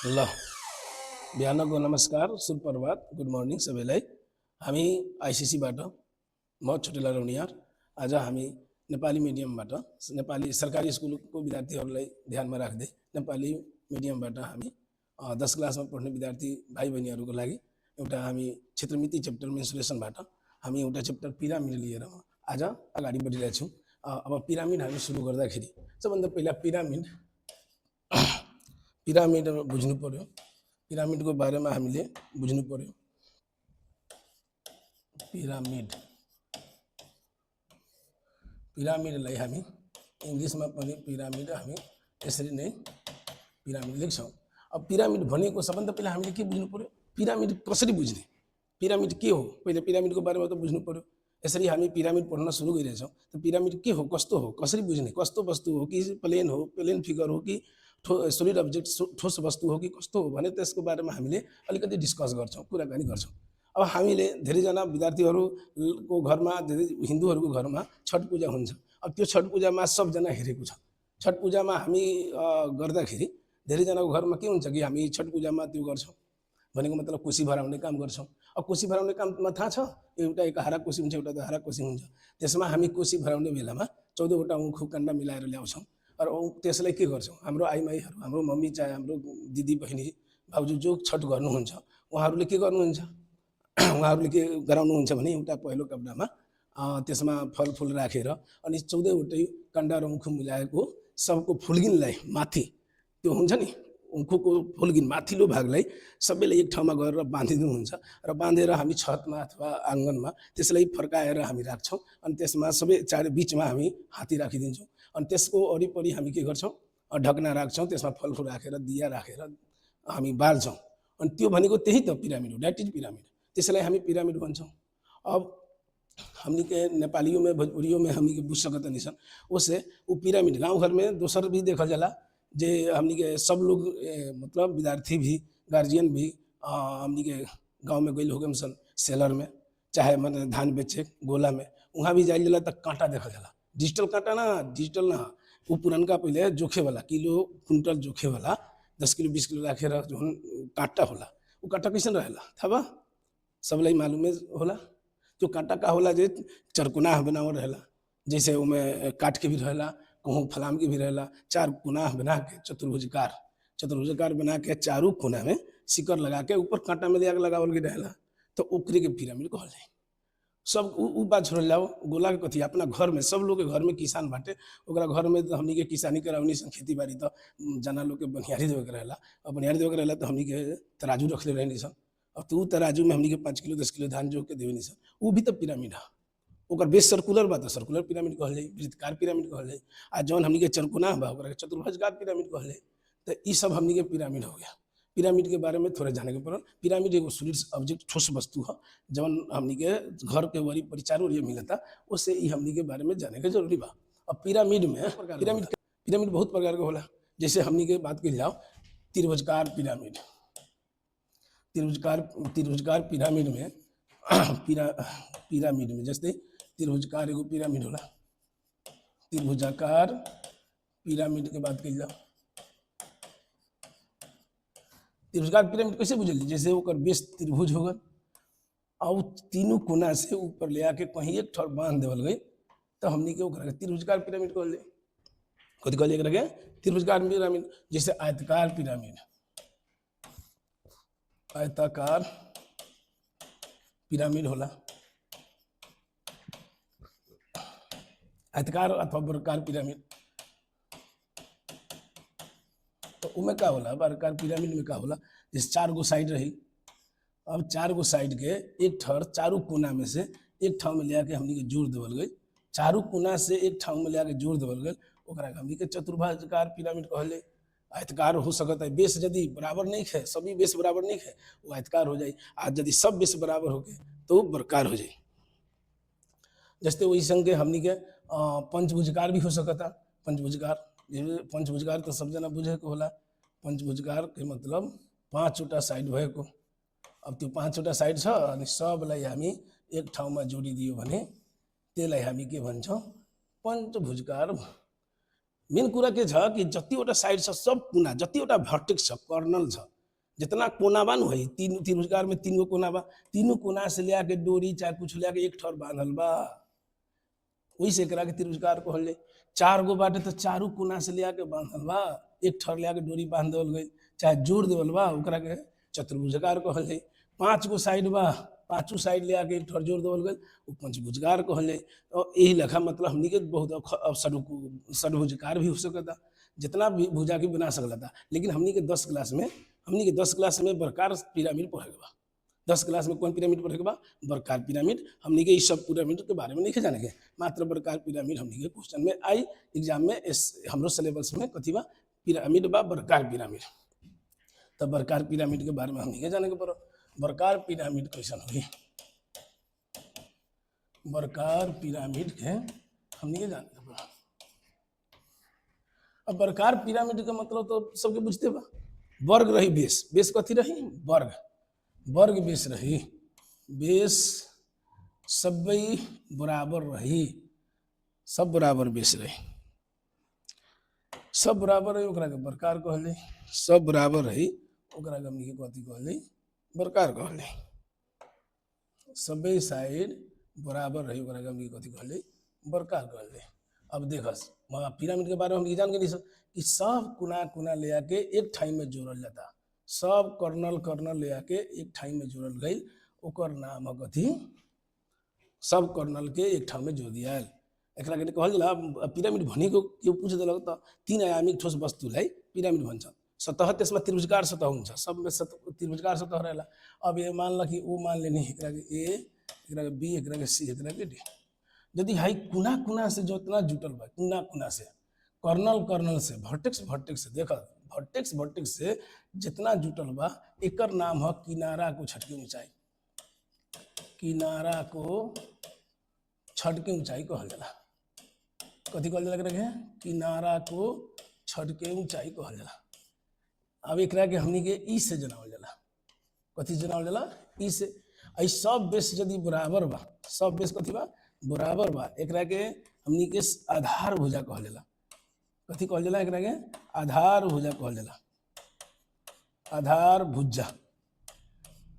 ल बिहानको नमस्कार सुप्रभात गुड मर्निङ सबैलाई। हामी आइसिसीबाट म छुटेला रौनियार आज हामी नेपाली मिडियमबाट नेपाली सरकारी स्कुलको विद्यार्थीहरूलाई ध्यानमा राख्दै नेपाली मिडियमबाट हामी 10 क्लासमा पढ्ने विद्यार्थी भाइ बहिनीहरूको लागि एउटा हामी क्षेत्रमिति च्याप्टर मेन्सुरेसनबाट हामी एउटा च्याप्टर पिरामिड लिएर आज अगाडि बढिरहेका छौँ। अब पिरामिड हामी सुरु गर्दाखेरि सबभन्दा पहिला पिरामिड बुझ्नु पर्यो। पिरामिडको बारेमा हामीले बुझ्नु पर्यो। पिरामिडलाई हामी इङ्ग्लिसमा पनि पिरामिड हामी यसरी नै पिरामिड लेख्छौँ। अब पिरामिड भनेको सबभन्दा पहिला हामीले के बुझ्नु पर्यो, पिरामिड कसरी बुझ्ने, पिरामिड के हो, पहिले पिरामिडको बारेमा त बुझ्नु पर्यो। यसरी हामी पिरामिड पढ्न सुरु गरिरहेछौँ त पिरामिड के हो, कस्तो हो, कसरी बुझ्ने, कस्तो वस्तु हो कि प्लेन फिगर हो कि सोलिड अब्जेक्ट ठोस वस्तु हो कि कस्तो हो भने त्यसको बारेमा हामीले अलिकति डिस्कस गर्छौँ, कुराकानी गर्छौँ। अब हामीले धेरैजना विद्यार्थीहरूको घरमा हिन्दूहरूको घरमा छठ पूजा हुन्छ। अब त्यो छठ पूजामा सबजना हेरेको छ। छठ पूजामा हामी गर्दाखेरि धेरैजनाको घरमा के हुन्छ कि हामी छठ पूजामा त्यो गर्छौँ भनेको मतलब कोसी भराउने काम गर्छौँ। अब कोसी भराउने काममा थाहा छ, एउटा एकाहारा कोसी हुन्छ, एउटा दहारा कोसी हुन्छ। त्यसमा हामी कोसी भराउने बेलामा 14वटा उखु काण्ड मिलाएर ल्याउँछौँ। र त्यसलाई के गर्छौँ, हाम्रो आइमाईहरू, हाम्रो मम्मी चाहे हाम्रो दिदी बहिनी भाउजू जो छठ गर्नुहुन्छ उहाँहरूले के गर्नुहुन्छ, उहाँहरूले के गराउनुहुन्छ भने एउटा पहिलो कपडामा त्यसमा फलफुल राखेर अनि 14वटै काण्ड र उखु मिलाएको सबको फुल्गिनलाई माथि त्यो हुन्छ नि उखुको फुल्गिन माथिल्लो भागलाई सबैले एक ठाउँमा गरेर बाँधिदिनुहुन्छ र बाँधेर हामी छतमा अथवा आँगनमा त्यसलाई फर्काएर हामी राख्छौँ। अनि त्यसमा सबै चारै बिचमा हामी हात्ती राखिदिन्छौँ। अनि त्यसको वरिपरि हामी के गर्छौँ, ढकना राख्छौँ, त्यसमा फलफुल राखेर दिया राखेर हामी बाल्छौँ। अनि त्यो भनेको त्यही त पिरामिड हो, द्याट इज पिरामिड। त्यसलाई हामी पिरामिड भन्छौँ। अब हमनी के नेपालियों में भोजपुरियों में हमनी के बुझ सकत नहीं सन। उससे वो पिरामिड गांव घर में दोसर भी देखा जाला जे हमनी के सब लोग मतलब विद्यार्थी भी गार्जियन भी हमनी के गांव में गई हो गए सन सेलर में चाहे मतलब धान बेचे गोला में वहाँ भी जाइल जाला तक कांटा देखा जाला। डिजिटल कांटा ना, डिजिटल ना, वो पुरनका पहले जोखे वाला किलो कुंटल जोखे वाला 10 किलो 20 किलो राखेर जो कांटा होला वो कांटा कैसे रहेला था बा सबलाई मालूमे होला। जो कांटा का होला जे चरकुनाह बनावल रहेला, जैसे उमें काट के भी रहेला, कहूँ फलाम के भी रहेला, चार कुनाह बना के चतुर्भुजकार बना के चारों कोना में सिकर लगा के ऊपर कांटा में लगावल के रहेला, तो ओकरे के पिरामिड कहल जाए। सब उ बात छोड़ जाओ, गोला के कथी अपना घर में सब लोग के घर में किसान बाटे, ओकरा घर में तो हमनी के किसानी करावनी सन, खेती बाड़ी तो जना लोग के बनियारी देवे के रहेला। और बनियारी देवे के रहेला तो हमनी के तराजू रखले रहनी सन। अब तू तराजू में हमनी के 5 किलो 10 किलो धान जो के देवे नहीं सन, वो भी तो पिरामिड है। ओकर बेस सर्कुलर बा तो सर्कुलर पिरामिड कहल जाए, वृत्तकार पिरामिड कहल जाए। आ जौन हमनी के चरकुनाह बा ओकरा के चतुर्भुजकार पिरामिड कहल जाए। तो ये सब हमनी के पिरामिड हो गया। पिरामिड के बारे में थोड़ा जाने के पड़ल। पिरामिड एगो सॉलिड ऑब्जेक्ट ठोस वस्तु है जौन हमनी के घर के वरी परिचारों ओरिया मिलता, उससे ही हमनी के बारे में जाने के जरूरी बा। अब पिरामिड में पिरामिड बहुत प्रकार के होला। जैसे हमनी के बात कर जाओ त्रिभुजकार पिरामिड, त्रिभुजकार पिरामिड में पिरामिड में जैसे त्रिभुजकार एगो पिरामिड होला। त्रिभुजाकार पिरामिड के बात कर जाओ, त्रिभुजकार पिरामिड कैसे बुझल, जैसे ओकर बेस त्रिभुज होगा और तीनों कोना से ऊपर ले आके कहीं एक ठोर बांध देवल गई तो हमनी के ओकरा त्रिभुजकार पिरामिड कहल जाए। कथी कहल एकरा के त्रिभुजकार पिरामिड। जैसे आयताकार पिरामिड, आयताकार पिरामिड होला, आयताकार अथवा वर्गाकार पिरामिड। तो उमें का होला, वर्गाकार पिरामिड में का होला, जैसे 4 गो साइड रही। अब 4 गो साइड के एक ठर चारों कोना में से एक ठाव में ले आके हमनी के जोड़ देवल गई, चारों कोना से एक ठाव में ले आके जोड़ देवल गई, ओकरा हमनी के चतुर्भुजकार पिरामिड कहल जाए। आयतकार हो सकता है, बेस यदि बराबर नहीं है, सभी बेस बराबर नहीं है वो आयतकार हो जाए। आज यदि सब बेस बराबर हो गए तो वो वर्गाकार हो जाए। जैसे वही संग के हमनी के पंचभुजकार भी हो सकता। पंचभुजकार तो सब जना बुझे को होला। पंचभुजकार के मतलब 5वटा साइड भएको। अब त्यो 5वटा साइड छ अनि सबलाई हामी एक ठाउँमा जोडिदियो भने त्यसलाई हामी के भन्छौँ, पंचभुजकार मेन कुरा के छ कि जतिवटा साइड छ सब कुना, जतिवटा भर्टेक्स छ, कर्नल छ, जितना कोना बा न है, तीन त्रिभुजकार में 3 गो कोना बा, तीनों कोना से लिया के डोरी चाहे कुछ लिया के एक ठर बांधल बा, वही से एकरा के त्रिभुजकार कहल जाए। 4 गो बाटे तो चारू कोना से लिया के बांधल बा, एक ठर लिया के डोरी बांध देवल गई, चाहे जोड़ देवल बा, ओकरा के चतुर्भुजकार कहल जाए। 5 गो साइड बा, पांचों साइड ले आके एक ठर जोड़ देवल गई, वो पंचभुजकार कहल जाए। तो यही लेखा मतलब हमनी के बहुत षडभुजकार भी हो सकता, जितना भी भुजा के बना सकता था। लेकिन हमनी के 10 क्लास में वर्गाकार पिरामिड पढ़े बा। 10 क्लास में कौन पिरामिड पढ़े बा? वर्गाकार पिरामिड। हमनी के इस सब पिरामिड के बारे में नहीं जाने के, मात्र वर्गाकार पिरामिड हमनी के क्वेश्चन में आई, एग्जाम में हमरो सिलेबस में कथी बा? पिरामिड बा, वर्गाकार पिरामिड। तब वर्गाकार पिरामिड के बारे में हमनी के जाने के पड़ो। वर्गाकार पिरामिड कैसन हुई? वर्गाकार पिरामिड के हमनी के जाने के पड़ो। अब वर्गाकार पिरामिड का मतलब तो सबके बुझते बा, वर्ग रही बेस, बेस कथी रही? वर्ग, वर्ग बेस रही, बेस सब बराबर रही, सब बराबर बेस रही, सब बराबर रही, ओकरा के वर्गाकार कहल जाए। सब बराबर रही, ओकरा के हमनी के कथी कहल जाए? वर्गाकार कहल जाए। सब साइड बराबर रही, ओकरा के हमनी के कथी कहल जाए? वर्गाकार कहल जाए। अब देखस पिरामिड के बारे में हम जान के नहीं कि सब कुना कुना ले आके एक ठाई में जोड़ल जाता, सब कर्नल ले आके एक ठाई में जोड़ल गई, ओकर नाम कथी? सब कर्नल के एक ठाई में जोड़ दिया। एकरा के कहल जाला पिरामिड भने को क्यों पूछ देलक त 3 आयामिक ठोस वस्तुलाई पिरामिड भन्छ। सतह त्यसमा त्रिभुजकार सतह हुन्छ, सब में त्रिभुजकार सतह रहेला। अब ये मान ल कि ओ मान लेनी एकरा के ए, एकरा के बी, एकरा के सी, एकरा के डी। यदि हाई कुना कुना से जितना जुटल बा, कुना कुना से, कर्नल से, वर्टेक्स से, देख वर्टेक्स से जितना जुटल बा, एकर नाम है किनारा को छटके ऊंचाई। किनारा को छटके ऊंचाई कहल जाला। कथी कहल जाला? किनारा को छटके ऊंचाई कहल जाला। अब एकरा के हमनी के ई से जनावल जाला। कथी जनावल जाला? ई से। आई सब बेस यदि बराबर बा, सब बेस कथी बा? बराबर बा, एकरा के हमनी के आधार भुजा कहल जाला। कथी कहल जाला? एकरा के आधार भुजा कहल जाला। आधार भुजा,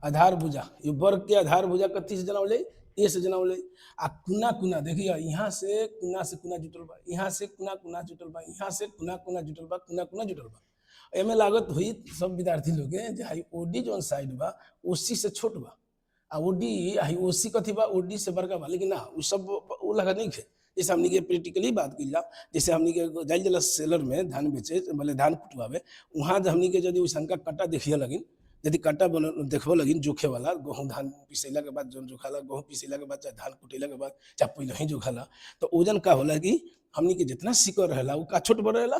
आधार भुजा, ये वर्ग के आधार भुजा कथी से जनावल जाए? ए से जनावल जाए। आ कुना कुना देखिए, यहाँ से कुना जुटल बा, यहाँ से कुना जुटल बा, यहाँ से कुना जुटल बा, कुना जुटल बा। एमे लागत हुई सब विद्यार्थी लोग के जे हाई ओडी जोन साइड बा ओसी से छोट बा, आ ओडी हाई ओसी कथी बा? ओडी से बड़का बा। लेकिन ना उ सब वो लगा नहीं खे। जैसे हमनी के प्रैक्टिकली बात की जा, जैसे हमनी के जाइल जला सेलर में धान बेचे, मतलब धान कुटवावे, वहाँ हमनी के यदि वैसा का कट्टा देखिए लगिन, यदि कट्टा देखबो लगिन जोखे वाला, गेहूँ धान पिसैला के बाद जो जोखाला, गेहूँ पिसैला के बाद चाहे धान कुटेला के बाद चाहे पहले ही जोखाला, तो ओजन का होला कि हमनी के जितना सिकर रहेला उ का छोट बड़ रहेला,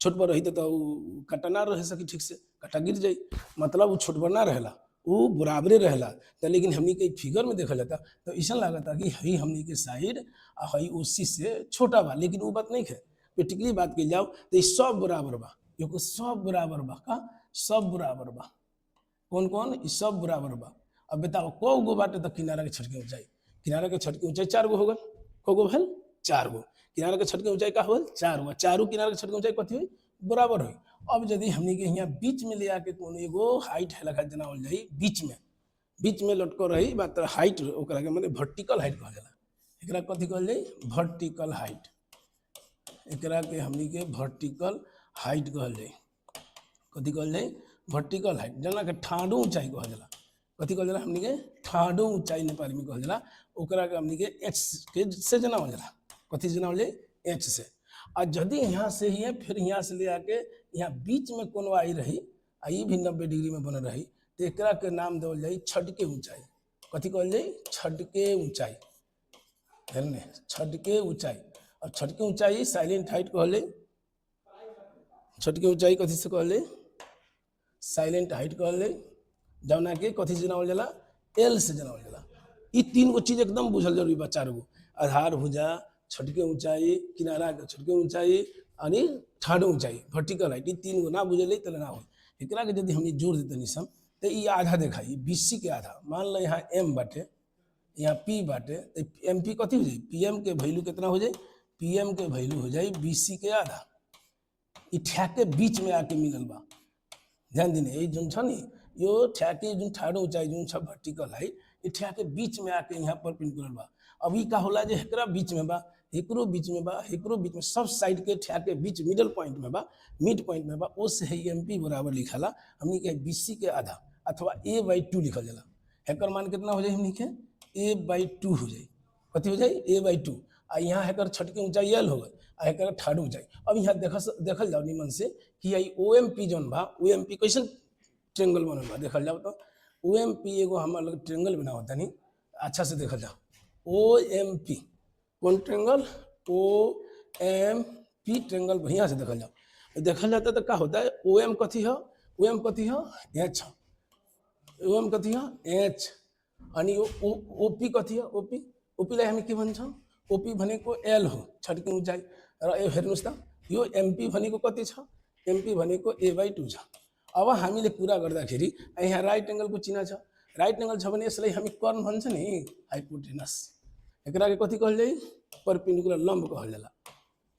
छोट बड़ रही तो कट्टा ना रह सकी ठीक से, कट्टा गिर जाई, मतलब वो छोट बड़ ना रहेला, वो बराबरे रहेला। तो लेकिन हमनी के फिगर में देखा जाता तो ऐसा लागता कि हई हमनी के साइड आ हई ओसी से छोटा बा, लेकिन वो बात नहीं है। प्रैक्टिकली बात की जाओ तो सब बराबर बा, क्योंकि सब बराबर बा। का? सब बराबर बा। कौन कौन? सब बराबर बा। अब बताओ को गो बाटे तो किनारा के छटके ऊंचाई? किनारा के छटके ऊंचाई 4 गो हो गए। को गो भेल? 4 गो। किनारा के छटके ऊंचाई का हो? 4 गो। चारों किनारा के छटके ऊंचाई कथी हुई? बराबर हुई। अब यदि हमनी के यहाँ बीच में ले आके कोनो एगो हाइट है लगा जनावल जाई, बीच में लटको रही बात हाइट, ओकरा के माने वर्टिकल हाइट कहल जाला। एकरा कथी कहल जाई? Vertical height. एकरा के हमनी के वर्टिकल हाइट कहल जाई। कथी कहल जाई? Vertical height. जना के ठाडो ऊंचाई कहल जाला। कथी कहल जाला? हमनी के ठाडो ऊंचाई नेपाली में कहल जाला। ओकरा के हमनी के एच के से जनावल जाला। कथी जनावल जाई? एच से। और यदि यहाँ से ही है, फिर यहाँ से ले आके यहाँ बीच में कोनो आई रही, आई भी 90 डिग्री में बन रही, तो एकरा के नाम देवल जाई छटके ऊंचाई। कथी कहल जाई? छटके ऊंचाई। छटके ऊंचाई। और छटके ऊंचाई साइलेंट हाइट कहल जाई। छटके ऊंचाई कथी से कहल जाई? साइलेंट हाइट कहल जाई। जौना के कथी से जनावल जाला? एल से जनावल जाला। ये 3 गो चीज एकदम बुझल जरूरी बा। 4 गो आधार भुजा, छटके ऊंचाई, किनारा के छटके ऊंचाई, अनि ठाडो ऊंचाई, वर्टिकल हाइट। 3 गो ना बुझले तो ना हो। एकरा के यदि हमनी जोड़ देते निसम तो ये आधा देखाई, BC के आधा। मान लो यहाँ M बाटे, यहाँ P बाटे, तो MP कथी हो जाए? PM के वैल्यू कितना हो जाए? PM के वैल्यू हो जाए BC के आधा। ई ठ्याके बीच में आके मिलल बा। ध्यान दिने ये जुन छ नि यो ठ्याके जुन ठाडो ऊंचाई जुन छ वर्टिकल है ये ठ्याके बीच में आके यहाँ परपेंडिकुलर बा। अब ई का होला जे हेकरा बीच में बा, हेकरो बीच में बा, हेकरो बीच में, सब साइड के ठ्याके बीच मिडल पॉइंट में बा, मिड पॉइंट में बा। ओस है एमपी बराबर लिखाला हमनी के बीसी के आधा अथवा a/2 लिखल जाला। हेकर मान कितना हो जाए हमनी के a/2 हो जाए। कथी हो जाए a/2। आ यहाँ हेकर छटके ऊंचाई l हो गए आ हेकर ठाडो ऊंचाई। अब यहाँ देखल जाओ निमन से कि आई OMP जौन बा OMP कैसन ट्रेंगल बनल बा देखल जाओ तो OMP एगो हमार लोग ट्रेंगल बनाओ तनी अच्छा से देखल जाओ। OMP कौन ट्रेंगल OMP ट्रेंगल बढ़िया से देखल जाओ। देखल जाता तो क्या होता है OM कथी है OM कथी है H OM कथी है H अनि OP कथी है OP लाई हमें के भन्छ OP भनेको L हो छटके ऊंचाई र हेर्नुस् त यो MP भनेको कति छ MP भनेको a/2 छ। अब हामीले कुरा गर्दाखेरि यहाँ राइट एंगलको चिन्ह छ। राइट एंगल छ भने यसलाई हामी कर्न भन्छ नि हाइपोटेनस। एकरा के कथी कहल जाइ परपेंडिकुलर लंब कहल जाला।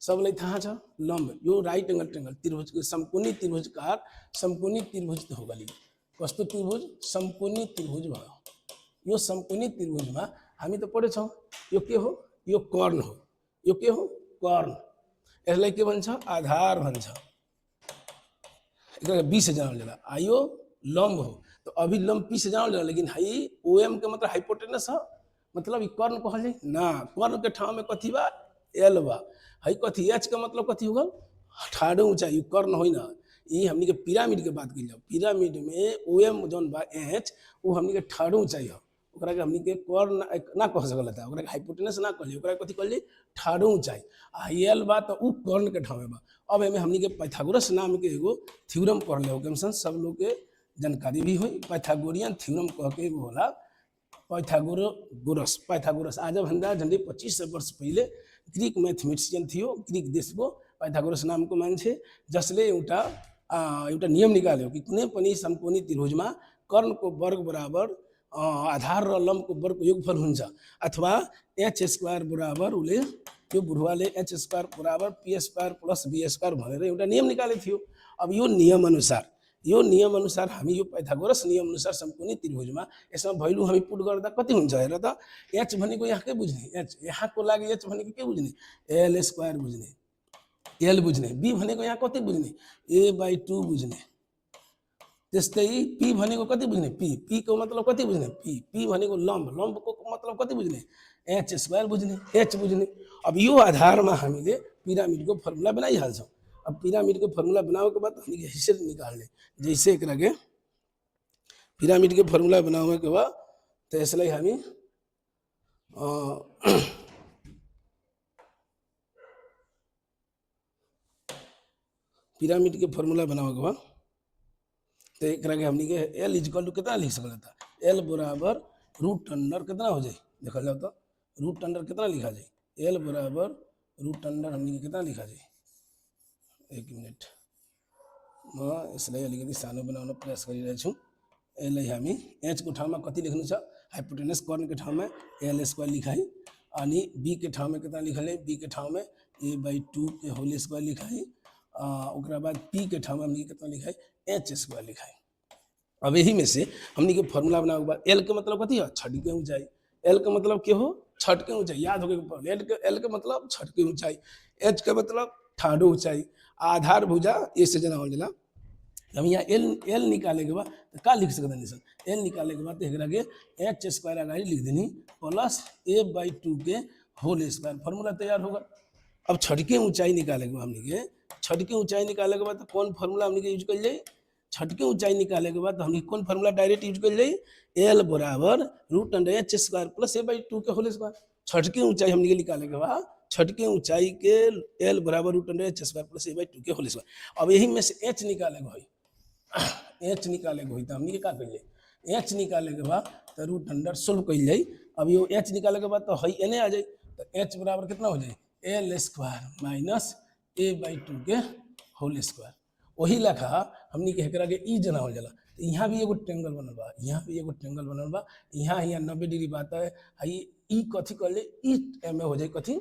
सबलाई थाहा छ लंब यो राइट एंगल ट्रेंगल त्रिभुज के समकोणी त्रिभुजकार समकोणी त्रिभुज हो गली। कस्तो त्रिभुज समकोणी त्रिभुज भयो। यो समकोणी त्रिभुजमा हामी त पढेछौं यो के हो यो कर्ण हो। यो के हो कर्ण। यसलाई के भन्छ आधार भन्छ। एकरा बी से जानल जाला। आयो लंब हो तो अभी लंब पी से जानल जाला लेकिन हाई OM के मतलब हाइपोटेनस है मतलब ई कर्ण कहल जाइ ना। कर्ण के ठाव में कथी बा L बा। हाई कथी H के मतलब कथी होगल ठाडो ऊंचाई कर्ण होइ ना। ई हमनी के पिरामिड के बात कइल जाओ। पिरामिड में OM जौन बा H वो हमनी के ठाडो ऊंचाई है। ओकरा के हमनी के कर्ण ना कह सकल था। ओकरा के हाइपोटेनस ना कहली ओकरा कथी कहली ठाडो ऊंचाई। आ L बा तो उ कर्ण के ठाव में बा। अब एमे हमनी के पाइथागोरस नाम के एगो थ्योरम पढ़ले हो के सब लोग के जानकारी भी होई। पाइथागोरियन थ्योरम कह के एगो होला पाइथागोरस आज भन्दा झन्डै 2500 वर्ष पहिले ग्रीक मैथमेटिशियन थियो। ग्रीक देशको पाइथागोरस नामको मान्छे जसले एउटा नियम निकाल्यो कि कुनै पनि समकोणी त्रिभुजमा कर्णको वर्ग बराबर आधार र लम्बको वर्गको योगफल हुन्छ अथवा h² बराबर उले त्यो बुढवाले h² बराबर p² + b² भनेर एउटा नियम निकाले थियो। अब यो नियम अनुसार हामी यो पाइथागोरस नियम अनुसार समकोणी त्रिभुजमा यसमा भ्यालु हामी पुट गर्दा कति हुन्छ हेर त। h भनेको यहाँ के बुझ्ने h यहाँको लागि h भनेको के बुझ्ने l² बुझ्ने l बुझ्ने। b भनेको यहाँ कति बुझ्ने a/2 बुझ्ने। त्यस्तै p भनेको कति बुझ्ने p को मतलब कति बुझ्ने p भनेको लम्बको मतलब कति बुझ्ने h² बुझ्ने h बुझ्ने। अब यो आधारमा हामीले पिरामिडको फर्मुला बनाइहाल्छौँ। अब पिरामिड के फर्मुला बनावे के बाद हमनी के हिस्से निकाल्ने जैसे एकरा के पिरामिड के फर्मुला बनावे के बाद तो यसलाई हामी पिरामिड के फर्मुला बनावे के बाद तो एकरा के हमनी के L = कितना लिख सकल था L बराबर √अंडर कितना हो जाए देखल जाओ तो √अंडर कितना लिखा जाए L बराबर √अंडर हमनी के कितना लिखा जाए एक मिनट म यसलाई अलिकति सानो बनाउन प्रयास गरिरहेको छु। यसलाई हामी h को ठाउँमा कति लेख्नु छ हाइपोटेनस कर्ण के ठाउँमा l² लिखाई अनि b के ठाउँमा कितना लिखले b के ठाउँमा a/2 के होल स्क्वायर लिखाई। ओकरा बाद p के ठाउँमा हमनी कितना लिखाई h² लिखाई। अब यही में से हमनी के फॉर्मूला बनावे के बाद l के मतलब कथी है छटके ऊंचाई। l का मतलब के हो छटके ऊंचाई याद हो गए। l के मतलब छटके ऊंचाई h का मतलब ठाडो ऊंचाई आधार भुजा ए से जना हो जाला। हम यहाँ l निकाले के बाद तो का लिख सकते हैं सर l निकाले के बाद तो एकरा के h² अगाडि लिख देनी प्लस a/2 के होल स्क्वायर फॉर्मूला तैयार होगा। अब छटके ऊंचाई निकाले के बाद हमनी के छटके ऊंचाई निकाले के बाद तो कौन फॉर्मूला हमनी के यूज कर जाए छटके ऊंचाई निकाले के बाद हमनी कौन फॉर्मूला डायरेक्ट यूज कर जाए l बराबर √h² + a/2 के होल स्क्वायर। छटके ऊंचाई हमनी के निकाले के बाद छटके ऊंचाई के l बराबर √h² + a/2 के होल स्क्वायर। अब यही में से h निकाले के होई h निकाले के होई तो हमनी के का कइले h निकाले के बाद तो √अंडर सोल्व कइल जाई। अब यो h निकाले के बाद तो हई एने आ जाई तो h बराबर कितना हो जाई l² - a/2 के होल स्क्वायर। वही लेखा हमनी के एकरा के ई जना हो जाला। तो यहाँ भी एगो ट्रायंगल बनल बा यहाँ भी एगो ट्रायंगल बनल बा यहाँ 90 डिग्री बात है हई ई कथी कहले ई एमे हो जाई कथी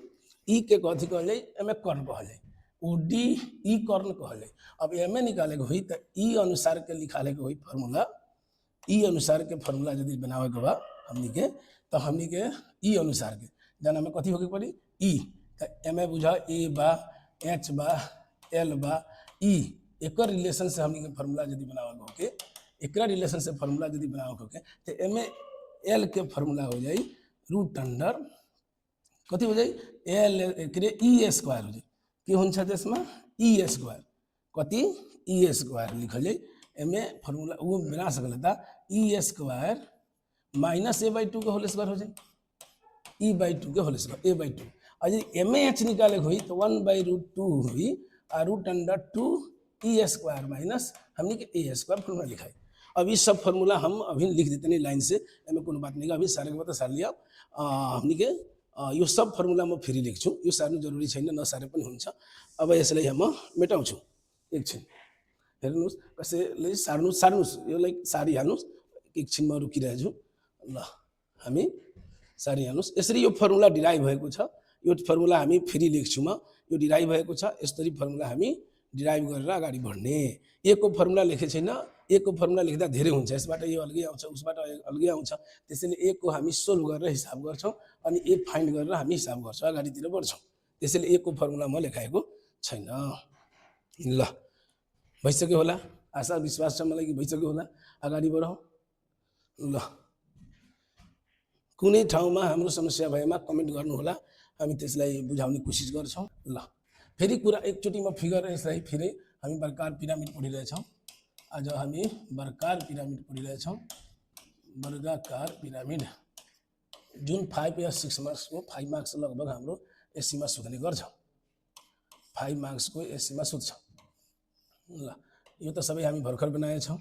ई के कथी कहल जाई एमे कर्ण कहल जाई। ओडी ई कर्ण कहल जाए। अब एमे निकाले के हुई तो ई अनुसार के लिखाले के हुई फार्मूला, ई अनुसार के फार्मूला यदि बनावे के बा हमनी के तो हमनी के ई अनुसार के जाना में कथी होके पड़ी ई, तो एमे बुझा ए बा एच बा एल बा ई, एक रिलेशन से हमनी के फार्मूला यदि बनावे के होके, एक रिलेशन से फार्मूला यदि बनावे के होके तो एमे एल के फार्मूला हो जाए रूट अंडर कथी हो जाए एल ई स्क्वायर हो जाए कि हुन्छ त्यसमा ई स्क्वायर कति ई स्क्वायर लिखल जाए एमे फार्मूला वो बना सकल था e square minus A by two के होल स्क्वायर हो जाए ई बाई टू के whole square a by two और यदि एम एच निकाले हुई तो 1/√2 हुई और रूट अंडर 2 ई स्क्वायर माइनस हमने के ए स्क्वायर फार्मूला लिखा है। अब ये सब फार्मूला हम अभी लिख देते नहीं लाइन से, एमें कोनो बात नहीं, अभी सारे के बता सार लिया हमने के यो सब फार्मूला म फेरि लेख्छु, यो सार्नु जरुरी छैन, नसारे पनि हुन्छ। अब यसलाई म मेटाउँछु एकछिन, हेर्नुहोस् कसैले सार्नुहोस् यसलाई सारिहाल्नुहोस्, एकछिन म रुकिरहेको छु ल, हामी सारिहाल्नुहोस्। यसरी यो फर्मुला डिराइभ भएको छ, यो फर्मुला हामी फेरि लेख्छु म, यो डिराइभ भएको छ, यसरी फर्मुला हामी डिराइभ गरेर अगाडि बढ्ने। एकको फर्मुला लेखे छैन, एकको फर्मुला लेख्दा धेरै हुन्छ, यसबाट यो अलगै आउँछ उसबाट अलगै आउँछ, त्यसैले एकको हामी सोल्भ गरेर हिसाब गर्छौँ अनि ए फाइन्ड गरेर हामी हिसाब गर्छौँ, अगाडितिर बढ्छौँ। त्यसैले एकको फर्मुला म लेखाएको छैन। ल भइसक्यो होला, आशा विश्वास छ मलाई कि भइसक्यो होला, अगाडि बढौँ। ल कुनै ठाउँमा हाम्रो समस्या भएमा कमेन्ट गर्नुहोला, हामी त्यसलाई बुझाउने कोसिस गर्छौँ। ल फेरि कुरा एकचोटि म फिगर यसलाई फेरि हामी वर्गाकार पिरामिड पढिरहेछौँ। आज हामी वर्गाकार पिरामिड पढिरहेछौँ, वर्गाकार पिरामिड जुन 5 या 6 मार्क्सको 5 मार्क्स लगभग हाम्रो एससीमा सोध्ने गर्छ, 5 मार्क्सको एससीमा सोध्छ। ल यो त सबै हामी भर्खर बनाएछौँ,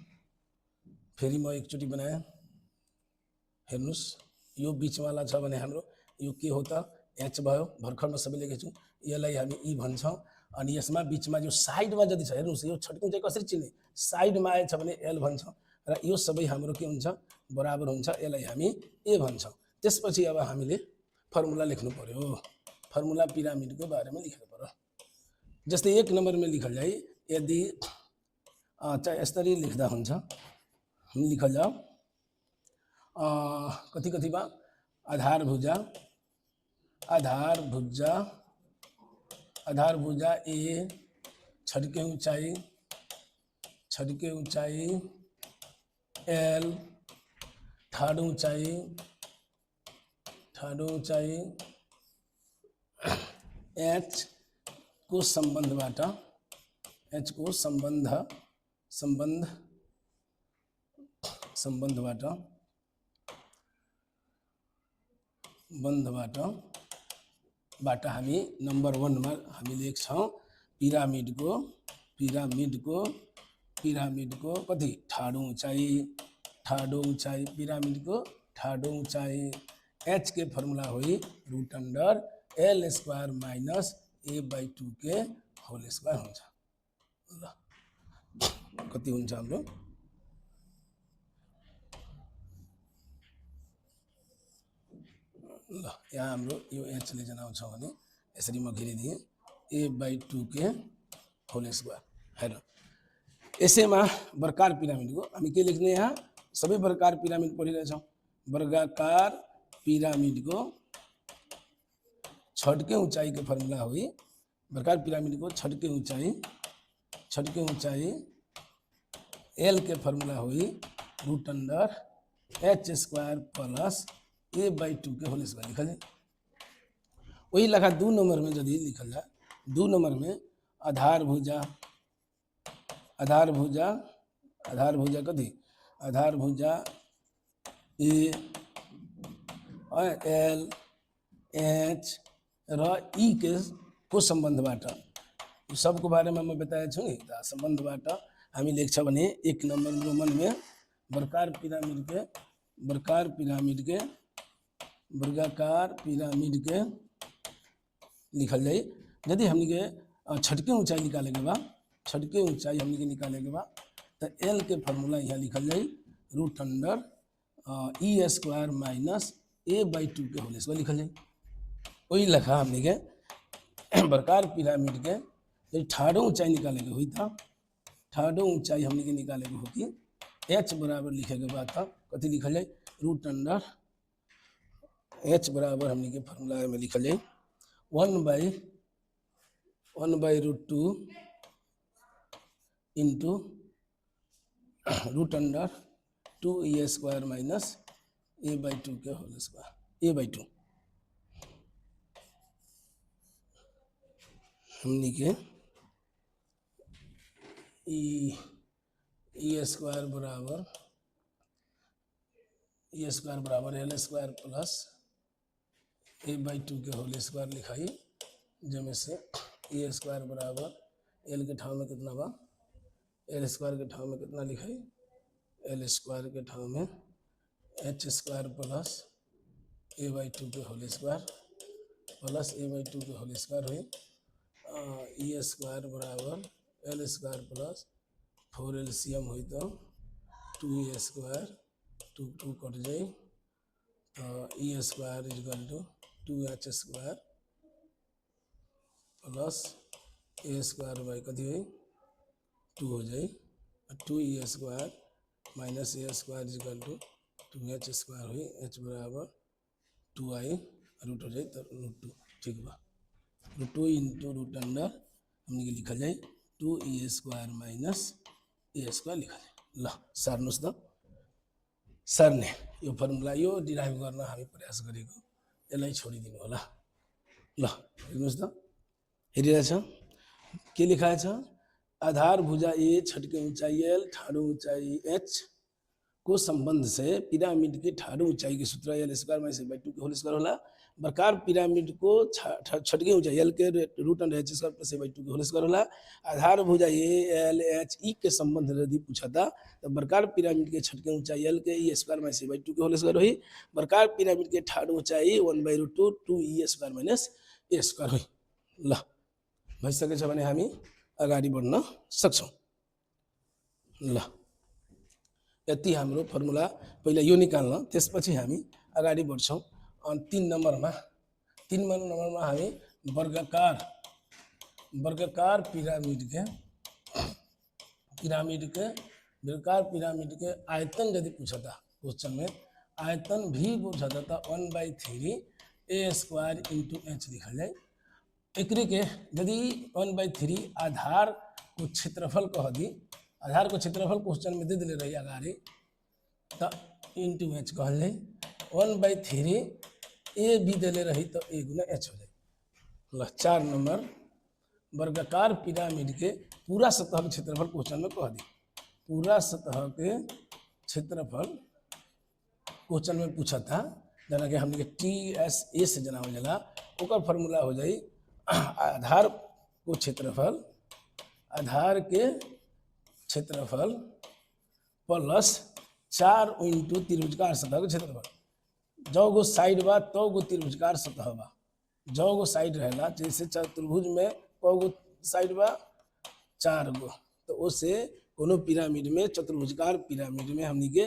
फेरि म एकचोटि बनाएँ, हेर्नुहोस् यो बिचवाला छ भने हाम्रो यो के हो त एच भयो, भर्खरमा सबै लेखेछु, यसलाई हामी ई भन्छौँ। अनि यसमा बिचमा जो साइडमा जति छ हेर्नुहोस्, यो छट्कौँ चाहिँ कसरी चिन्ने, साइडमा आएछ भने एल भन्छौँ र यो सबै हाम्रो के हुन्छ बराबर हुन्छ, यसलाई हामी ए भन्छौँ। त्यसपछि अब हामीले फर्मुला लेख्नु पर्यो, फर्मुला पिरामिडको बारेमा लेख्नु पर्यो। जस्तै 1 नम्बरमा लिखल जाए, यदि चाहे यसरी लेख्दा हुन्छ, हम लिखल जाओ कथी कथी बा आधार भुजा, आधार भुजा, आधार भुजा ए, छड़ के ऊंचाई एल, ठाड़ ऊंचाई एच को संबंधबाट, एच को बन्धबाट हामी नम्बर 1 मा हामी लेख्छौँ पिरामिडको कति ठाडो ऊंचाई, पिरामिडको ठाडो ऊंचाई एच के फर्मुला हुई root under L square minus A by 2 के होल स्क्वायर हुन्छ। ल कति हुन्छ हाम्रो ल यहाँ हाम्रो यो एचले जनाउँछ भने यसरी म घेरिदिएँ ए बाई 2 के होल स्क्वायर। हेर यसैमा वर्गाकार पिरामिडको हामी के लेख्ने, यहाँ सबै वर्गाकार पिरामिड पढिरहेछौँ। वर्गाकार पिरामिडको छड्के ऊंचाई के फर्मुला हुई, वर्गाकार पिरामिडको छड्के ऊंचाई एल के फर्मुला हुई root under H square plus A by 2 के होल स्क्वायर लिखल जाए। वही लगा 2 नंबर में यदि लिखल जाए, 2 नंबर में आधार भुजा कथी, आधार भुजा ए एल एच र ई के को संबंधबाट, सबको बारे में मैं बताया छु नि, संबंधबाट हामी लेख्छ भने 1 नंबर रोमन में वर्गाकार पिरामिड के लिखल जाए। यदि हमने के छटके ऊंचाई निकालेके बा, छटके ऊंचाई हमने के निकालेके बा तो एल के फॉर्मूला यहाँ लिखल जाए root under E square minus A by 2 के होल स्क्वायर लिखल जाए। वही लखा हमने के वर्गाकार पिरामिड के यदि ठाडो ऊंचाई निकाले के हुई था, ठाडो ऊंचाई हमने के निकाले के होती, h बराबर लिखे के बाद था कथी लिखल जाए, रूट अंडर h बराबर हमने के फॉर्मूला में लिखल जाए 1/√2 into root under 2a² minus a/2 के होल स्क्वायर, a/2 हमने के e स्क्वायर बराबर l स्क्वायर प्लस a/2 के होल स्क्वायर लिखाई, जब से ए स्क्वायर बराबर एल के ठाव में कितना बा, एल स्क्वायर के ठाव में कितना लिखाई, एल स्क्वायर के ठाव में एच स्क्वायर प्लस a/2 के होल स्क्वायर प्लस a/2 के होल स्क्वायर हुई, ई स्क्वायर बराबर एल स्क्वायर प्लस 4 हुई तो 2a स्क्वायर 2 कट जाए, e square equal to 2h square plus a square by कथी हुई 2 हो जाए, 2e square minus a square equal to 2h square हुई, h बराबर 2i रूट हो जाए तो √2 ठीक बा, √2 इंटू रूट अंडर हमने लिखल जाए 2e square minus a square लिखल जाए। ला सर नुस द सर ने यो फॉर्मूला यो डिराइव करना हमें प्रयास गरेको, यसलाई छोडिदिनु होला। ल हेर्नुहोस् त, हेरिरहेछ के लेखाएको छ, आधार भुजा ए, छठ के ऊंचाई एल, ठाडो ऊंचाई एच को संबंध से पिरामिड के ठाडो ऊंचाई के सूत्र एल स्क्वायर माइनस a/2 के होल स्क्वायर होला, बरकार पिरामिड को छठ के ऊंचाई एल के root under H square plus a/2 के होल स्क्वायर होला, आधार भुजा ए एल एच ई के संबंध यदि पूछा था तो बरकार पिरामिड के छठ के ऊंचाई एल के ई स्क्वायर माइनस a/2 के होल स्क्वायर हुई, बरकार पिरामिड के ठाडो ऊंचाई 1/√2 2e square minus a square हुई। ल भइसकेछ भने हामी अगाडि बढ्न सक्छौँ। ल यति हाम्रो फर्मुला पहिला यो निकाल्न, त्यसपछि हामी अगाडि बढ्छौँ। अनि 3 नम्बरमा हामी वर्गाकार पिरामिड के आयतन यदि पूछा था क्वेश्चन में, आयतन भी पूछा था तो 1/3 a स्क्वायर इंटू एच लिखल जाए, एकरी के यदि 1/3 आधार को क्षेत्रफल कह दी, आधार को क्षेत्रफल क्वेश्चन में दे दिले रही अगाडि तो इंटू एच कहल जाए, 1/3 ए भी दिले रही तो a गुना एच हो जाए। ल 4 नंबर वर्गाकार पिरामिड के पूरा सतह के क्षेत्रफल क्वेश्चन में कह दी, पूरा सतह के क्षेत्रफल क्वेश्चन में पूछा था, जना कि हमने TSA से जनावल जाला, ओकर फॉर्मूला हो जाए आधार के क्षेत्रफल प्लस 4 इंटू त्रिभुजकार सतह के क्षेत्रफल, जो गो साइड बा तो गो त्रिभुजकार सतह बा, जो गो साइड रहेला, जैसे चतुर्भुज में गो साइड बा 4 गो, तो उससे कोनो पिरामिड में चतुर्भुजकार पिरामिड में हमनी के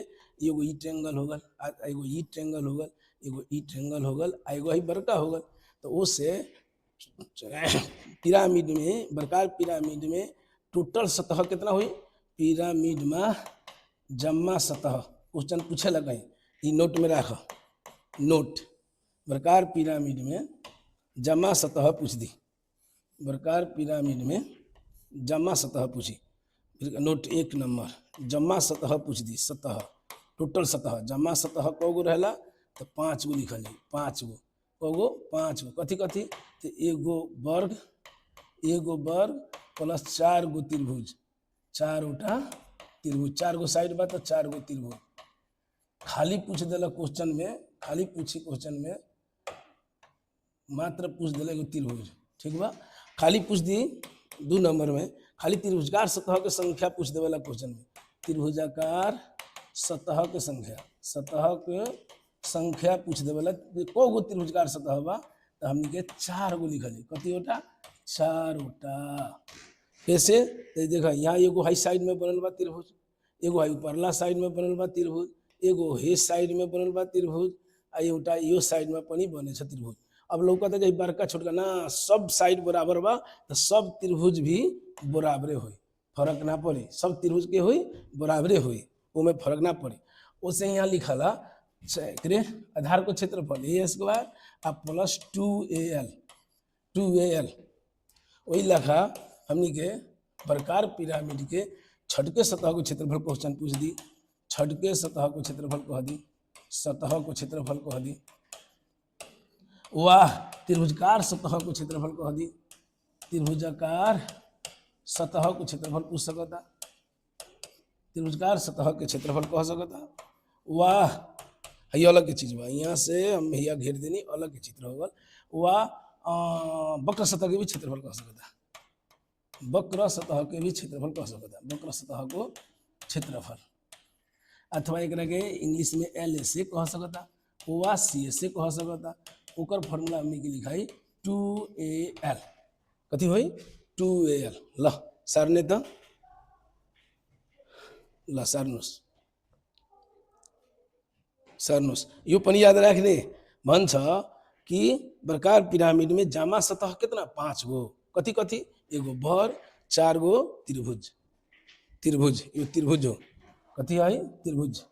एगो ई ट्रायंगल हो गल, एगो ई ट्रायंगल हो गल, एगो ई ट्रायंगल हो गल, एगो ही बड़का हो गल, तो उससे पिरामिड में वर्गाकार पिरामिड में टोटल सतह कितना हुई, पिरामिड में जम्मा सतह क्वेश्चन पूछे लगे, ये नोट में रख, नोट वर्गाकार पिरामिड में जम्मा सतह पूछ दी, वर्गाकार पिरामिड में जम्मा सतह पूछी, फिर नोट 1 नंबर जम्मा सतह पूछ दी, सतह टोटल सतह जम्मा सतह कगो रहेला तो 5 गो लिखल जाए, 5 गो कगो 5 गो कथी कथी तो एगो वर्ग प्लस 4 गो त्रिभुज, 4 त्रिभुज, 4 गो साइड बा तो 4 गो त्रिभुज, खाली पूछ दिला क्वेश्चन में, खाली पूछी क्वेश्चन में मात्र पूछ दिला एगो त्रिभुज, ठीक बा, खाली पूछ दी 2 नंबर में खाली त्रिभुजकार सतह के संख्या पूछ देवेला क्वेश्चन में, त्रिभुजाकार सतह के संख्या पूछ देवेला, को गो त्रिभुजकार सतह बा तो हमनी के 4 गो लिखल है, कति होता 4 होता, कैसे देखा यहाँ एगो हाई साइड में बनल बा त्रिभुज, एगो हाई ऊपरला साइड में बनल बा त्रिभुज, एगो हे साइड में बनल बा त्रिभुज, आ एउटा यो साइड में पनि बने छ त्रिभुज, अब लौका तो बड़का छोटका ना सब साइड बराबर बा तो सब त्रिभुज भी बराबरे हुई, फर्क ना पड़ी, सब त्रिभुज के हुई बराबरे हुई, में फर्क ना पड़ी। उसे यहाँ लिखला आधार को क्षेत्रफल ए स्क्वायर आ प्लस 2al वही लखा हमनी के प्रकार पिरामिड के छठके सतह को क्षेत्रफल क्वेश्चन पूछ दी, छठके सतह को क्षेत्रफल कह दी, सतह को क्षेत्रफल कह दी, वाह त्रिभुजकार सतह को क्षेत्रफल कह दी, त्रिभुजाकार सतह को क्षेत्रफल पूछ सकता, त्रिभुजकार सतह के क्षेत्रफल कह सकता, वाह ये अलग की चीज बा, यहाँ से हम भैया घेर देनी अलग के चित्र होगा, वाह वक्र सतह के भी क्षेत्रफल कह सकता, वक्र सतह के भी क्षेत्रफल कह सकता, वक्र सतह को क्षेत्रफल, अथवा एक के इंग्लिश में एल से कह सकता, वा सी से कह सकता, ओकर फॉर्मूला हमने की लिखाई 2al, कथी हुई 2al, ल सर ने तो ल सरनुस यो पनि याद राख्ने भन्छ कि प्रकार पिरामिड में जामा सतह कितना 5 गो, कथी कथी एगो भर 4 गो त्रिभुज यो त्रिभुज हो, कथी है त्रिभुज,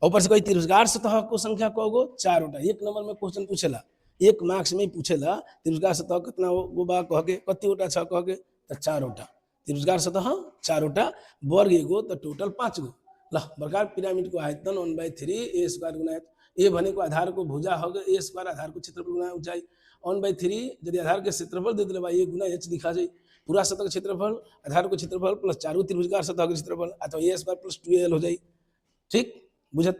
ऊपर से कोई त्रिभुजकार सतह को संख्या कगो 4 गोटा, एक नंबर में क्वेश्चन पूछेला, एक मार्क्स में पूछेला त्रिभुजकार सतह कितना गो बा कह के, कति गोटा छ कह के तो 4 गोटा, त्रिभुजकार सतह 4 गोटा, वर्ग एगो तो टोटल 5 गो। ल प्रकार पिरामिड को आयतन 1/3 ए स्क्वायर गुना ए भने को आधार को भुजा हो गए ए स्क्वायर आधार को क्षेत्रफल गुना ऊंचाई 1/3 यदि आधार के क्षेत्रफल दे दिले बा ए गुना एच लिखा जाए, पूरा सतह का क्षेत्रफल आधार को क्षेत्रफल प्लस 4 त्रिभुजकार सतह के क्षेत्रफल अथवा ए स्क्वायर प्लस 2al हो जाए। ठीक बुझा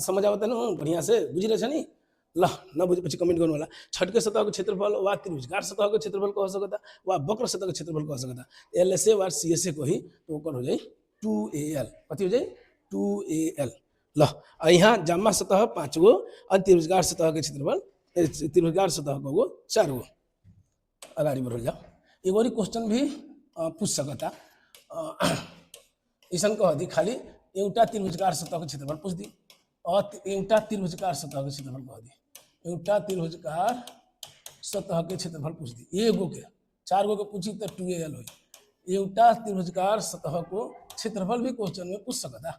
समझ आवत है ना बढ़िया से बुझ रहे छ नी, ल न बुझे पछि कमेंट गर्नु होला। छठके सतह को क्षेत्रफल वा त्रिभुजकार सतह को क्षेत्रफल कह सकता वा वक्र सतह के क्षेत्रफल कह सकता, एल से वा सी से कही तो ओकर हो जाए 2al, कथी हो जाए 2al। ल यहाँ जम्मा सतह 5 गो और त्रिभुजकार सतह के क्षेत्रफल त्रिभुजकार सतह को 4 गो। अगाडि बढ़ल जाओ, एगो और क्वेश्चन भी पूछ सकता, ऐसा कह दी खाली एउटा त्रिभुजकार सतह के क्षेत्रफल पूछ दी और एउटा त्रिभुजकार सतह के क्षेत्रफल कह दी, एउटा त्रिभुजकार सतह के क्षेत्रफल पूछ दी, एगो के 4 गो के पूछी तो 2al हो, एउटा त्रिभुजकार सतह को क्षेत्रफल भी क्वेश्चन में पूछ सकता,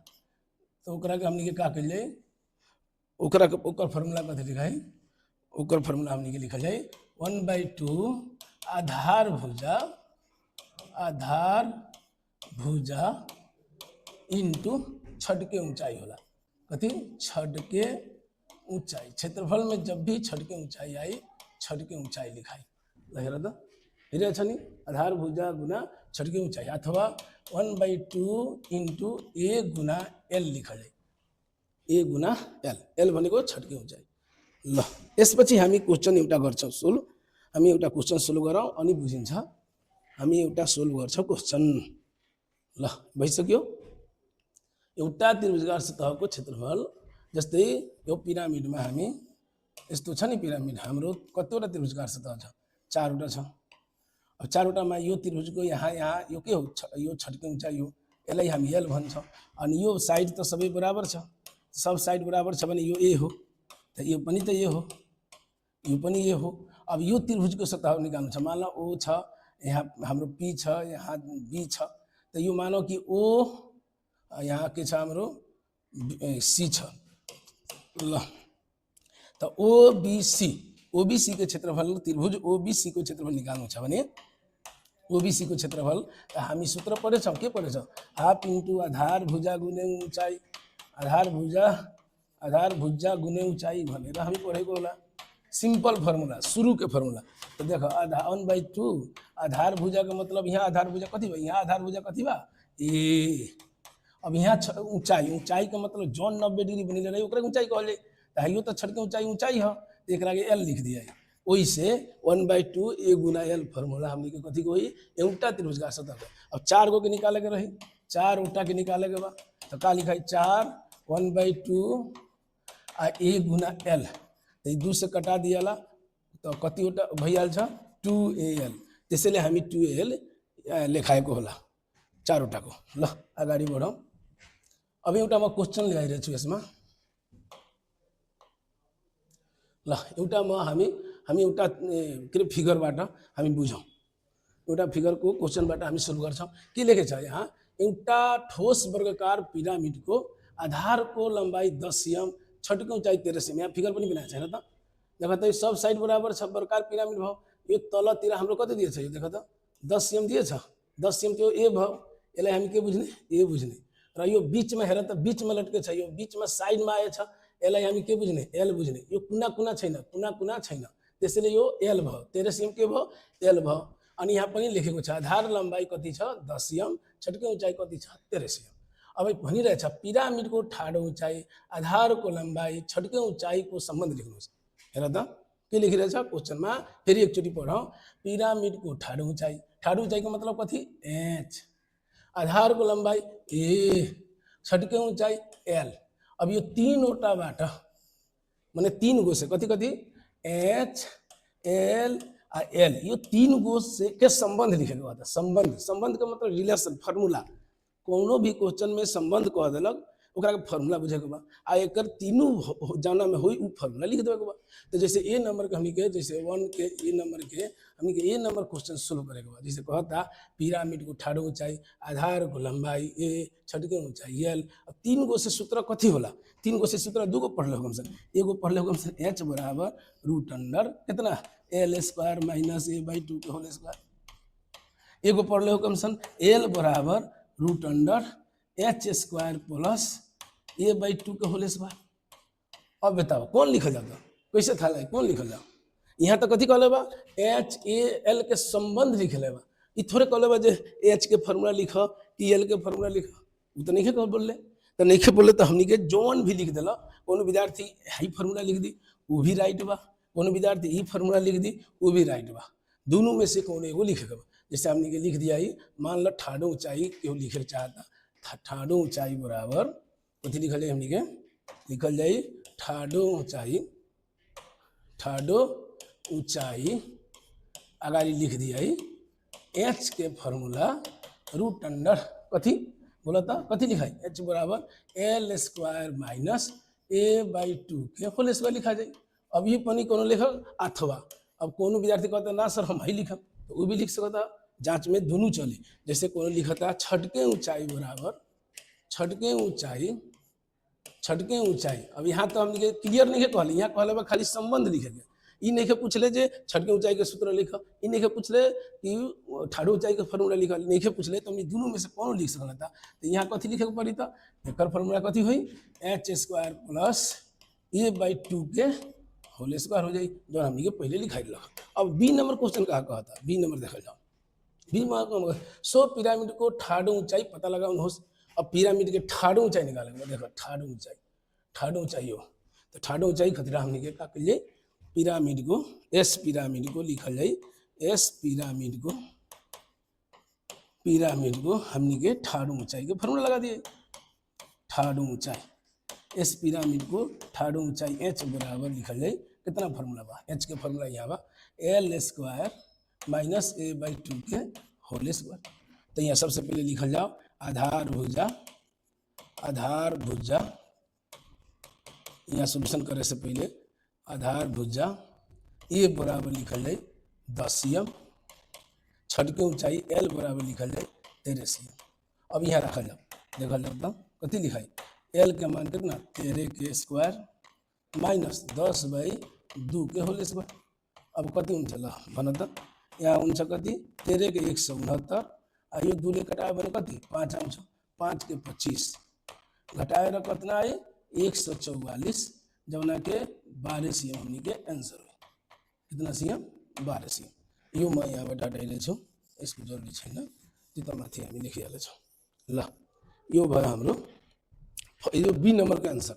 तो ओकरा के हमनी के का कइल जाए, ओकरा के ओकर फार्मूला कथि लिखाई, ओकर फार्मूला हमनी के लिखल जाए 1/2 आधार भुजा इंटू छठ के ऊंचाई होला, कथी छठ के ऊंचाई, क्षेत्रफल में जब भी छठ के ऊंचाई आई छठ के ऊंचाई लिखाई, लहरा तो हिरे छनी आधार भुजा गुना छठ के ऊंचाई अथवा 1/2 इंटू ए गुना एल लिखल जाए, ए गुना एल, एल भनेको छठ के ऊंचाई। ल यसपछि हामी क्वेश्चन एउटा गर्छौं सोल्भ, हामी एउटा क्वेश्चन सोल्भ गरौँ अनि बुझिन्छ, हामी एउटा सोल्भ गर्छौं क्वेश्चन। ल भइसक्यो, एउटा त्रिभुजकार सतहको क्षेत्रफल जस्तै यो पिरामिडमा हामी यस्तो छ नि, पिरामिड हाम्रो कतिवटा त्रिभुजकार सतह छ 4 वटा छ, अब 4 वटामा यो त्रिभुजको यहाँ यो के हो यो छठके ऊंचाई हो, यसलाई हामी एल भन्छौँ, अनि यो साइड त सबै बराबर छ, सब साइड बराबर छ भने यो ए हो, त यो पनि त ए हो, यो पनि ए हो। अब यो त्रिभुजको सतह निकाल्नु छ, मान लो ओ छ यहाँ हाम्रो पी छ यहाँ बी छ, त यो मानौ कि ओ यहाँ के छ हाम्रो सी छ, ल त ओबीसी के क्षेत्रफल त्रिभुज ओबीसी को क्षेत्रफल निकाल्नु छ भने ओबीसी को क्षेत्रफल त हामी सूत्र पढेछौँ, के पढेछौँ हाफ इन्टु आधार भुजा गुने ऊंचाई, आधार भुजा गुने ऊंचाई भनेर हामी पढेको होला, सिंपल फर्मूला सुरु के फर्मूला। तो देखो 1/2 आधार भुजा का मतलब यहाँ आधार भुजा कथी बा, यहाँ आधार भुजा कथी बा ए, अब यहाँ ऊंचाई का मतलब जौन 90 डिग्री बनिले रही ओकरा ऊंचाई कहले, त यो त छठ के ऊंचाई ह, एकरा के एल लिख दिया, ओइ से 1/2 ए गुना एल फर्मूला हमनी के कथी कोई एउटा त्रिभुजकार सतह के। अब 4 गो के निकाले के रही, 4 उल्टा के निकाले के बा, तो का लिखाई 4 1/2 आ ए गुना एल, तो 2 से कटा दियाला तो कति उटा भइहाल छ 2al, त्यसैले हामी 2al लेखाएको होला 4 वटाको। ल अगाडि बढौँ, अब एउटा म क्वेश्चन ल्याइरहेको छु यसमा। ल एउटा म हामी हामी एउटा के अरे फिगरबाट हामी बुझौँ। एउटा फिगरको क्वेश्चनबाट हामी सुरु गर्छौँ। के लेखेको छ यहाँ, एउटा ठोस वर्गाकार पिरामिडको आधारको लम्बाइ 10 एम, छटको उचाइ 13 एम। यहाँ फिगर पनि बनाएको छैन त, देख त, सब साइड बराबर छ, वर्गाकार पिरामिड भयो। यो तलतिर हाम्रो कति दिएछ, यो देख त 10 एम दिएछ, 10 एम त्यो ए भयो। यसलाई हामी के बुझ्ने, ए बुझ्ने। र यो बिचमा हेर त, बिचमा लट्के छ, यो बिचमा साइडमा आएछ, यसलाई हामी के बुझ्ने, एल बुझ्ने। यो कुना कुना छैन, कुना कुना छैन, त्यसैले यो एल भयो। 13 एम के भयो, एल भयो। अनि यहाँ पनि लेखेको छ आधार लम्बाइ कति छ, 10 एम, छटके उचाइ कति छ, 13 एम। अब भनिरहेछ पिरामिडको ठाडो उचाइ, आधारको लम्बाइ, छटके उचाइको सम्बन्ध लेख्नुहोस्। हेर त के लेखिरहेछ क्वेश्चनमा, फेरि एकचोटि पढौँ। पिरामिडको ठाडो उचाइ, ठाडो उचाइको मतलब कति, एच, आधारको लम्बाइ ए, छटके उचाइ एल। अब यो तीनवटाबाट माने 3 गो से कति कति, एच, एल आ एल, यो 3 गो से के संबंध लिखेको हो त, संबंध। संबंध का मतलब रिलेशन, फर्मूला। कोनो भी क्वेश्चन में संबंध कह देलक, ओकरा के फॉर्मूला बुझेके बा। आ एकर तीनों जाना में होई उ फॉर्मूला लिख देबे के बा। तो जैसे ए नंबर के हमनी के, जैसे 1 के ए नंबर के हमनी के ए नंबर क्वेश्चन सोल्व करे के बा। जैसे कहता पिरामिड को ठाडो ऊंचाई, आधार को लंबाई ए, छटके ऊंचाई एल। अब 3 गो से सूत्र कथी होला, 3 गो से सूत्र 2 गो पढ़ ले हम सर। एगो पढ़ ले हम सर, h बराबर रूट अंडर कितना, L square minus A by 2 के होल स्क्वायर। एगो पढ़ ले हम सर, एल बराबर root under H square plus A by 2 के होल स्क्वायर। अब बताओ कौन लिखल जाता, कैसे था लाइक कौन लिखल जाओ। यहाँ तक कथी कहले बा, एच ए एल के संबंध लिखले बा। ई थोड़े कहले बा जे एच के फॉर्मूला लिख कि एल के फॉर्मूला लिख, उ तो नहीं कह बोलले। तो नहीं बोले तो हमनी के जोन भी लिख दिला। कोनो विद्यार्थी हाई फॉर्मूला लिख दी, वो भी राइट बा। कोनो विद्यार्थी ई फॉर्मूला लिख दी, वो भी राइट बा। दोनों में से कोनो एगो लिखे बा। जैसे हमनी के लिख दिया ही, मान लो ठाडो ऊंचाई क्यों लिखे चाहता, ठाडो ऊंचाई बराबर कथी लिखल है हमनी के, लिखल जाई ठाडो ऊंचाई, ठाडो ऊंचाई अगाड़ी लिख दिया ही एच के फॉर्मूला रूट अंडर कथी बोला था, कथी लिखाई, एच बराबर L square minus A by 2 के होल स्क्वायर लिखा जाए। अब ये पनी कोनो लिखल अथवा, अब कोनो विद्यार्थी कहता ना सर हम ही लिखम, तो वो भी लिख सकता। जांच में दोनों चले। जैसे कोनो लिखता छटके ऊंचाई बराबर, छटके ऊंचाई, छटके ऊंचाई। अब यहाँ तो हम क्लियर नहीं कहले, यहाँ कहले खाली संबंध लिखे गए। ई नहीं के पूछले जे छटके ऊंचाई के सूत्र लिख, ई नहीं के पूछले कि ठाडो ऊंचाई के फॉर्मूला लिख, नहीं के पूछले तो हम दोनों में से कौन लिख सकता। तो यहाँ कथी लिखे पड़ी था, एकर फॉर्मूला कथी हुई, H square plus A by 2 के होल स्क्वायर हो जाए, जो हमनी के पहले लिखाई लगा। अब बी नंबर क्वेश्चन का कहता, बी नंबर देखा जाओ। बी नंबर 100 पिरामिड को ठाडो ऊंचाई पता लगा उन्होंने। अब पिरामिड के ठाडो ऊंचाई निकालेंगे, देखो ठाडो ऊंचाई, ठाडो ऊंचाई हो तो ठाडो ऊंचाई खतरा हमने के का करिए, पिरामिड को एस पिरामिड को लिखल जाए, एस पिरामिड को, पिरामिड को हमने के ठाडो ऊंचाई के फॉर्मूला लगा दिए। ठाडो ऊंचाई एस पिरामिड को ठाडो ऊंचाई एच बराबर लिखल जाए, कितना फॉर्मूला बा, एच के फॉर्मूला यहाँ बा L square minus A by 2 के होल स्क्वायर। तो यहाँ सबसे पहले लिखल जाओ आधार भुजा, आधार भुजा, यहाँ सोल्यूशन करे से पहले आधार भुजा ए बराबर लिखल जाए 10 एम, छटके ऊंचाई एल बराबर लिखल जाए 13 एम। अब यहाँ रखल जाओ, देखल जाओ कथी लिखाई, एल के मान कितना 13 के स्क्वायर माइनस 10 बाई 2 के होल स्क्वायर। अब कति हुन्छ ल भन त, यहाँ हुन्छ कति 13 के 169, आ यो 2 ले कटायो भने कति 5 आउँछ, 5 के 25 घटाएर कतना आए 144, जौना के 12 सीएम हमनी के आंसर हो। कितना सीएम 12 सीएम। यो म यहाँबाट हटाइले छु, यसको जरुरी छैन, त्यो त माथि हामी लेखिहाले छौं ल। यो भयो हाम्रो यो बी नंबर का आंसर।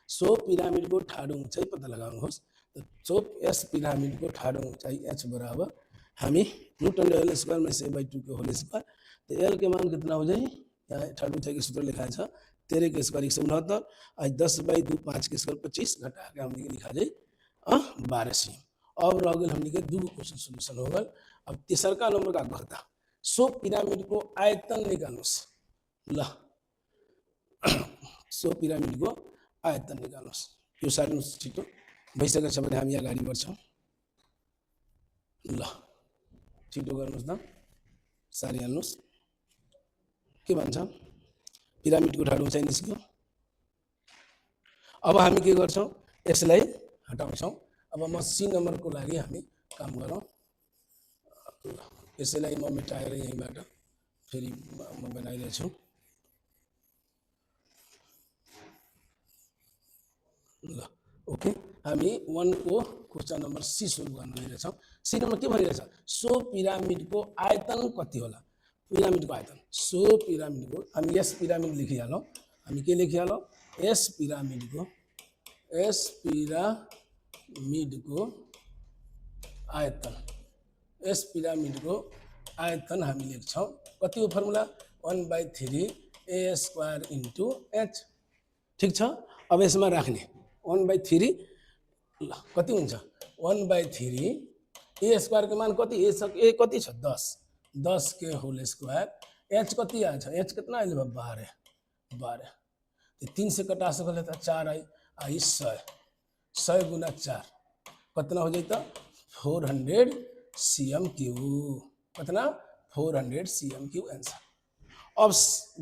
100 पिरामिड को ठाडो ऊंचाई पता लगाउनुहोस्। तो 100 एस पिरामिड को ठाडो ऊंचाई एच बराबर हामी रूट अंडर एल स्क्वायर में से बाई 2 के होल स्क्वायर। तो एल के मान कितना हो जाए, यहाँ ठाडो ऊंचाई के सूत्र लिखा है 13 के स्क्वायर 169, आज 10 बाई 2 5 के स्क्वायर 25 घटा के हमने लिखा जाए 12 सीएम। अब रह गए हमने के 2 क्वेश्चन सोल्यूशन हो गए। अब तेसरका नंबर का कहता 100 पिरामिड को आयतन निकाल्नुहोस् ल। 100 पिरामिड को आयतन निकाल्नुहोस्। यो सार्नुहोस् छिटो, भइसकेको छ भने हामी अगाडि बढ्छौँ। ल छिटो गर्नुहोस् त सारी हाल्नुहोस् के भन्छ पिरामिडको ठाडो उचाइ निस्क्यो अब हामी के गर्छौँ यसलाई हटाउँछौँ अब म सी नम्बरको लागि हामी काम गरौँ यसैलाई म मेटाएर यहीँबाट फेरि म बनाइरहेछु ल ओके हामी 1 को क्वेश्चन नम्बर सी सुरु गर्न गइरहेछौँ सी नम्बर के भनिरहेछ सो पिरामिडको आयतन कति होला पिरामिडको आयतन सो पिरामिडको हामी यस पिरामिड लेखिहालौँ हामी के लेखिहालौँ यस पिरामिडको आयतन यस पिरामिडको आयतन हामी लेख्छौँ कति हो formula 1/3 a square into h ठिक छ अब यसमा राख्ने 1/3 ल कति हुन्छ 1/3 a स्क्वायर को मान कति a कति छ 10 के होल स्क्वायर h कति आएछ h कितना आइले 12 3 से कटा सकल त 4 आई 100 गुना 4 कितना हो जाए 400 cm3 कितना 400 cm3 आंसर अब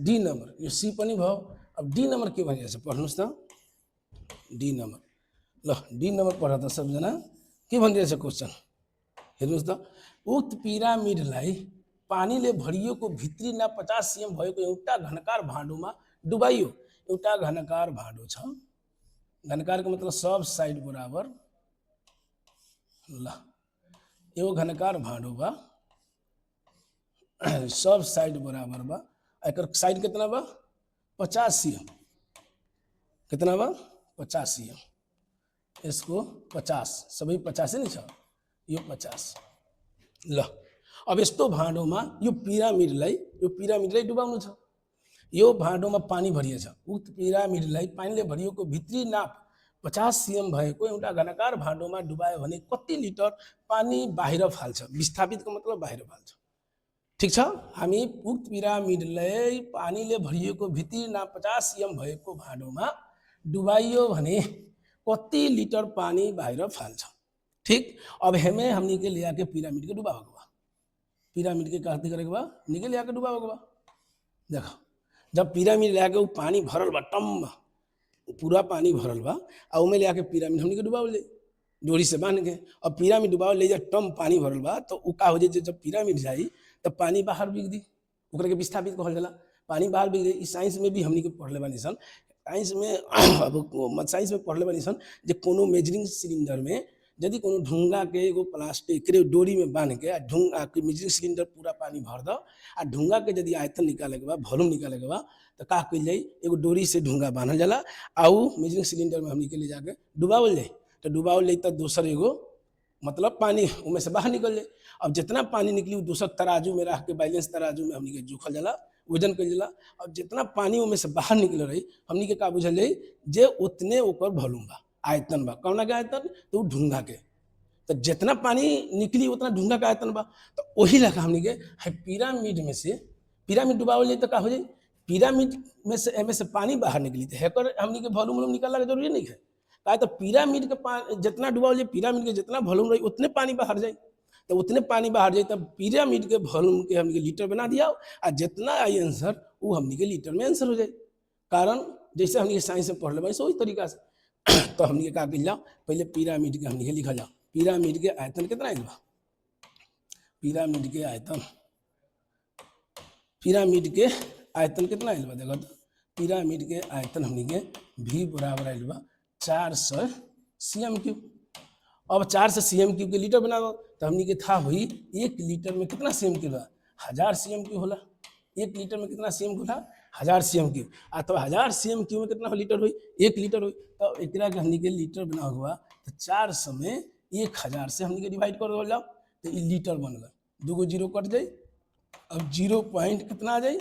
डी नंबर यो सी पनि भयो अब डी नंबर के भनिरहेछ पढ्नुस् त डी नंबर ल डी नंबर पढ त सबजना के भनिरहेछ क्वेशन हेर्नुस् त उक्त पिरामिडलाई पानीले भरिएको भित्री ना 50 cm भएको एउटा घनकार भाँडोमा डुबाइयो एउटा घनकार भाँडो छ घनकार को मतलब सब साइड बराबर ल यो घनकार भाँडो बा सब साइड बराबर बा एकर साइड कितना बा 50 cm कितना बा 50 cm इसको 50 सबै 50 नहीं छ यो 50 ल अब यस्तो भाँडोमा यो पिरामिडलाई डुबाउनु छ यो भाँडोमा पानी भरिएछ उक्त पिरामिडलाई पानीले भरिएको भित्री नाप 50 cm भएको एउटा घनकार भाँडोमा डुबायो भने कति लिटर पानी बाहिर फाल्छ विस्थापितको मतलब बाहिर फाल्छ ठीक छ हामी उक्त पिरामिडलाई पानीले भरिएको भित्री नाप 50 cm भएको भाँडोमा डुबाइयो भने कति लिटर पानी बाहिर फाल्छ ठीक अब हमें हमनी के लिया के पिरामिड के डुबावे बा पिरामिड के कहते करे बा निके लिया के डुबावे बा देखो जब पिरामिड लिया के पानी भरल बा टम पूरा पानी भरल बा आ उमे लिया के पिरामिड हमनी के डुबावे ले डोरी से बांध के अब पिरामिड डुबावे ले जा टम पानी भरल बा तो उ का हो जाए जब पिरामिड जाई तब पानी बाहर बिग दी ओकरा के विस्थापित कहल जाला पानी बाहर बिग दी साइंस में भी हमनी के पढ़ले बानी सन साइंस में अब साइंस में पढ़ले बानी सन जे कोनो मेजरिंग सिलेंडर में यदि कोनो ढुंगा के एगो प्लास्टिक के डोरी में बांध के ढुंगा के मेजरिंग सिलेंडर पूरा पानी भर दो आ ढुंगा के यदि आयतन निकाले के बा वॉल्यूम निकाले के बा तो का कइल जाई एगो डोरी से ढुंगा बांधल जाला आ उ मेजरिंग सिलेंडर में हमनी के ले जाके डुबावल जाई तो डुबावल जाई तो दोसर एगो मतलब पानी उमें से बाहर निकल जाए अब जितना पानी निकली दूसर तराजू में रख के बैलेंस तराजू में हमनी के जोखल जाला वजन कइल जाला अब जितना पानी उमें से बाहर निकल रही हमनी के का बुझल जाई जे उतने ओकर वॉल्यूम बा आयतन बा कौना के आयतन तो ढुंगा के तो जितना पानी निकली उतना ढुंगा का आयतन बा तो वही लगा हमनी के पिरामिड में से पिरामिड डुबावल जाई तो का हो जाई पिरामिड में से पानी बाहर निकली तो हेकर हमनी के वॉल्यूम निकालना के जरूरी नहीं है का तो पिरामिड के जितना डुबावल जाए पिरामिड के जितना वॉल्यूम रही उतने पानी बाहर जाए तो उतने पानी बाहर जाए तब पिरामिड के वॉल्यूम के हमनी के लीटर बना दिया और जितना आई आंसर वो हमनी के लीटर में आंसर हो जाए कारण जैसे हमनी के साइंस में पढ़ ले वही तरीका से तो हमनी के का कइल जाओ पहले पिरामिड के हमनी के लिखल जाओ पिरामिड के आयतन कितना आइल बा पिरामिड के आयतन कितना आइल बा देखो तो पिरामिड के आयतन हमनी के भी बराबर आइल बा 400 cm3 अब 400 cm3 के लीटर बना दो तो हमनी के था हुई 1 लीटर में कितना cm3 होला 1000 cm3 होला 1 लीटर में कितना cm होला 1000 cm3 तो 1000 cm3 में कितना लीटर हुई 1 लीटर हुई तो एकरा के हमनी के लीटर बना हुआ तो 400 में 1000 से हमनी के डिवाइड कर दो जाओ तो ये लीटर बन गए दूगो जीरो कट जाए अब 0 पॉइंट कितना आ जाए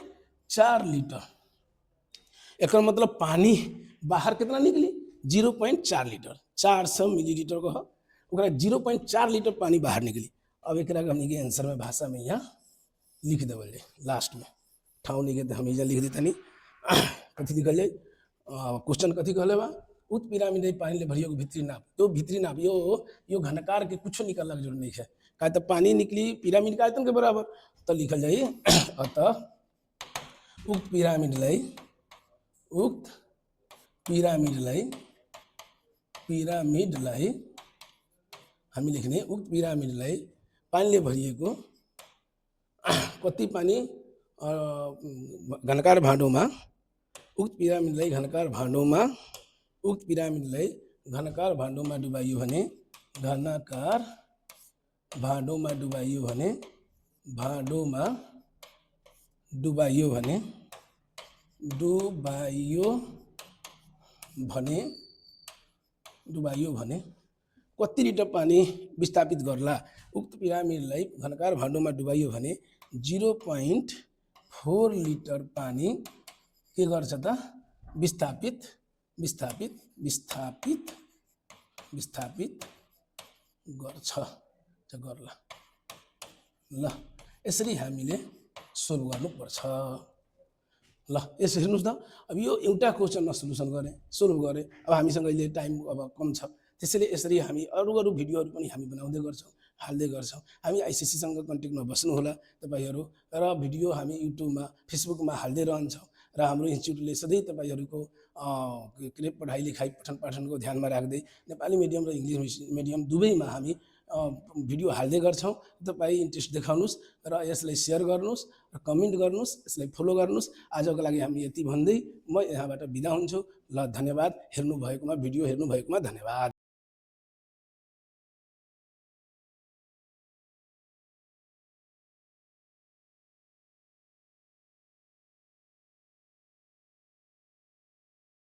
4 लीटर एक मतलब पानी बाहर कितना निकली 0.4 लीटर 400 मिलीलीटर को 0.4 लीटर पानी बाहर निकली अब एक हमनी के आंसर में भाषा में यहाँ लिख देवल जाए लास्ट में ठाव नहीं के हम यहाँ लिख देता नहीं कथी लिखल जाए क्वेश्चन कथी कहले बा उत पिरामिड पानी ले भरियो भित्री नाप यो घनकार के कुछ निकलना जरूर नहीं है का त पानी निकली पिरामिड का आयतन के बराबर त लिखल जाई अतः उक्त पिरामिडलाई हामी लेख्ने उक्त पिरामिडलाई पानीले भरिएको कति पानी घनकार भाँडोमा उक्त पिरामिडलाई घनकार भाँडोमा डुबाइयो भने डुबाइयो भने कति लिटर पानी विस्थापित गर्ला उक्त पिरामिडलाई घनकार भाँडोमा डुबाइयो भने 0.4 लिटर पानी के गर्छ त विस्थापित गर्ला ल यसरी हामीले सोल्भ गर्नुपर्छ ल यसो हेर्नुस् त अब यो एउटा क्वेशनमा सोल्युसन गरे सोल्भ गरे अब हामीसँग अहिले टाइम अब कम छ त्यसैले यसरी हामी अरू भिडियोहरू पनि हामी बनाउँदै गर्छौँ हाल्दै गर्छौँ हामी आइसिसीसँग कन्ट्याक्टमा बस्नु होला तपाईहरु र भिडियो हामी युट्युबमा फेसबुकमा हाल्दै रहन्छौँ र हाम्रो इन्स्टिट्युटले सधैँ तपाईहरुको पढाइ लेखाइ पठन पाठनको ध्यानमा राख्दै नेपाली मिडियम र इङ्ग्लिस मिडियम दुवैमा हामी भिडियो हाल्दै गर्छौँ तपाई इन्ट्रेस्ट देखाउनुस् र यसलाई शेयर गर्नुस् र कमेन्ट गर्नुस् यसलाई फलो गर्नुस् आजको लागि हामी यति भन्दै म यहाँबाट बिदा हुन्छु ल धन्यवाद भिडियो हेर्नु भएकोमा धन्यवाद।